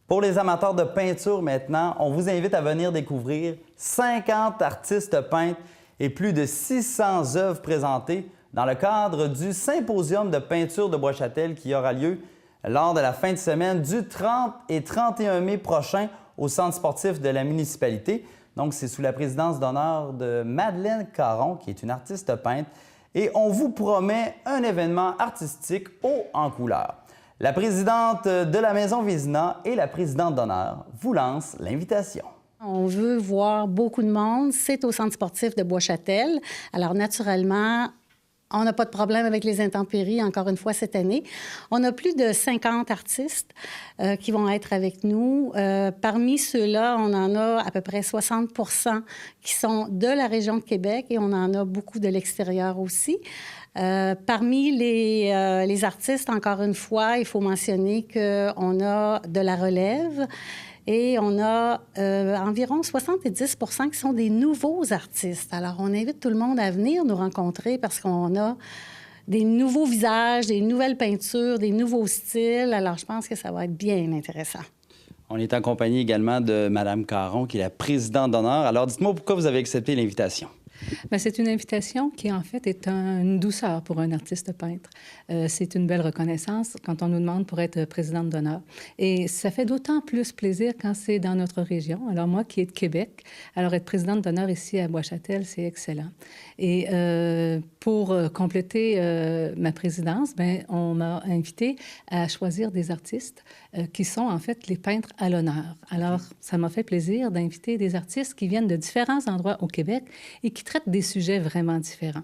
Pour les amateurs de peinture maintenant, on vous invite à venir découvrir 50 artistes peintres et plus de 600 œuvres présentées dans le cadre du Symposium de peinture de Bois-Châtel qui aura lieu lors de la fin de semaine du 30 et 31 mai prochain au Centre sportif de la municipalité. Donc, c'est sous la présidence d'honneur de Madeleine Caron, qui est une artiste peintre, et on vous promet un événement artistique haut en couleur. La présidente de la Maison Vézina et la présidente d'honneur vous lancent l'invitation. On veut voir beaucoup de monde. C'est au Centre sportif de Bois-Châtel. Alors, naturellement, on n'a pas de problème avec les intempéries, encore une fois, cette année. On a plus de 50 artistes qui vont être avec nous. Parmi ceux-là, on en a à peu près 60 qui sont de la région de Québec et on en a beaucoup de l'extérieur aussi. Parmi les artistes, encore une fois, il faut mentionner qu'on a de la relève et on a environ 70 qui sont des nouveaux artistes. Alors, on invite tout le monde à venir nous rencontrer parce qu'on a des nouveaux visages, des nouvelles peintures, des nouveaux styles. Alors, je pense que ça va être bien intéressant. On est accompagné également de Mme Caron, qui est la présidente d'honneur. Alors, dites-moi pourquoi vous avez accepté l'invitation. Bien, c'est une invitation qui, en fait, est une douceur pour un artiste peintre. C'est une belle reconnaissance quand on nous demande pour être présidente d'honneur. Et ça fait d'autant plus plaisir quand c'est dans notre région. Alors, moi qui est de Québec, alors être présidente d'honneur ici à Bois-Châtel, c'est excellent. Et pour compléter ma présidence, bien, on m'a invité à choisir des artistes qui sont, en fait, les peintres à l'honneur. Alors, ça m'a fait plaisir d'inviter des artistes qui viennent de différents endroits au Québec et qui traitent des sujets vraiment différents.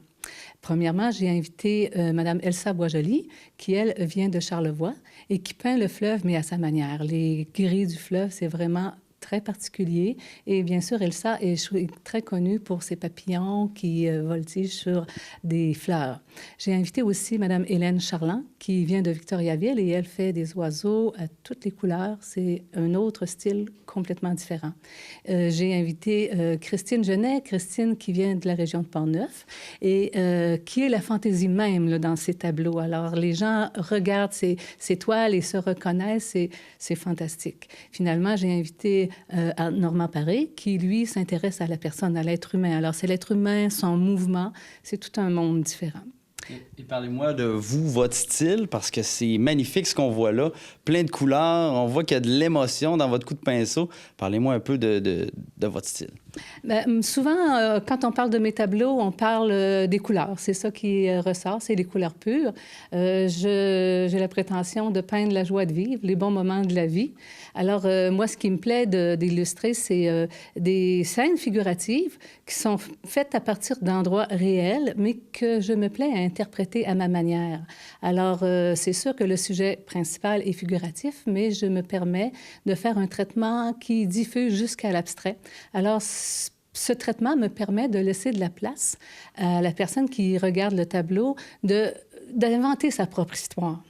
Premièrement, j'ai invité Mme Elsa Boisjoli, qui, elle, vient de Charlevoix et qui peint le fleuve, mais à sa manière. Les grilles du fleuve, c'est vraiment très particulier. Et bien sûr, Elsa est très connue pour ses papillons qui voltigent sur des fleurs. J'ai invité aussi Mme Hélène Charland, qui vient de Victoriaville et elle fait des oiseaux à toutes les couleurs. C'est un autre style complètement différent. J'ai invité Christine Genet, Christine qui vient de la région de Port-Neuf et qui est la fantaisie même là, dans ses tableaux. Alors, les gens regardent ces toiles et se reconnaissent. C'est fantastique. Finalement, j'ai invité Normand Paré, qui, lui, s'intéresse à la personne, à l'être humain. Alors, c'est l'être humain, son mouvement, c'est tout un monde différent. Et parlez-moi de vous, votre style, parce que c'est magnifique ce qu'on voit là. Plein de couleurs, on voit qu'il y a de l'émotion dans votre coup de pinceau. Parlez-moi un peu de votre style. Bien, souvent, quand on parle de mes tableaux, on parle des couleurs. C'est ça qui ressort, c'est les couleurs pures. J'ai la prétention de peindre la joie de vivre, les bons moments de la vie. Alors, moi, ce qui me plaît d'illustrer, c'est des scènes figuratives qui sont faites à partir d'endroits réels, mais que je me plais à interpréter à ma manière. Alors, c'est sûr que le sujet principal est figuratif, mais je me permets de faire un traitement qui diffuse jusqu'à l'abstrait. Alors, ce traitement me permet de laisser de la place à la personne qui regarde le tableau d'inventer sa propre histoire.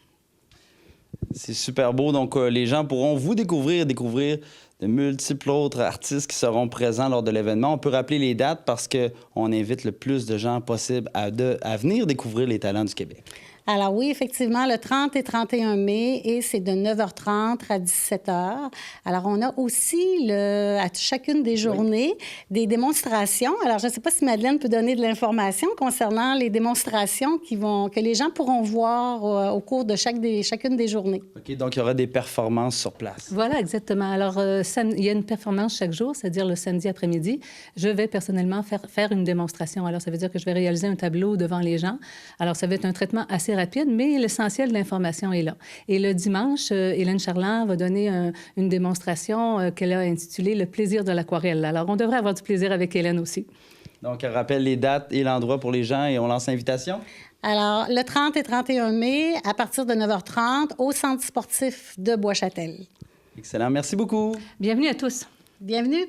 C'est super beau. Donc, les gens pourront vous découvrir de multiples autres artistes qui seront présents lors de l'événement. On peut rappeler les dates parce qu'on invite le plus de gens possible à venir découvrir les talents du Québec. Alors oui, effectivement, le 30 et 31 mai, et c'est de 9h30 à 17h. Alors, on a aussi, à chacune des journées, des démonstrations. Alors, je ne sais pas si Madeleine peut donner de l'information concernant les démonstrations que les gens pourront voir au cours de chacune des journées. OK, donc il y aura des performances sur place. Voilà, exactement. Alors, il y a une performance chaque jour, c'est-à-dire le samedi après-midi. Je vais personnellement faire une démonstration. Alors, ça veut dire que je vais réaliser un tableau devant les gens. Alors, ça va être un traitement assez rapide, mais l'essentiel de l'information est là. Et le dimanche, Hélène Charland va donner une démonstration qu'elle a intitulée « Le plaisir de l'aquarelle ». Alors, on devrait avoir du plaisir avec Hélène aussi. Donc, elle rappelle les dates et l'endroit pour les gens et on lance l'invitation? Alors, le 30 et 31 mai, à partir de 9h30, au Centre sportif de Bois-Châtel. Excellent. Merci beaucoup. Bienvenue à tous. Bienvenue.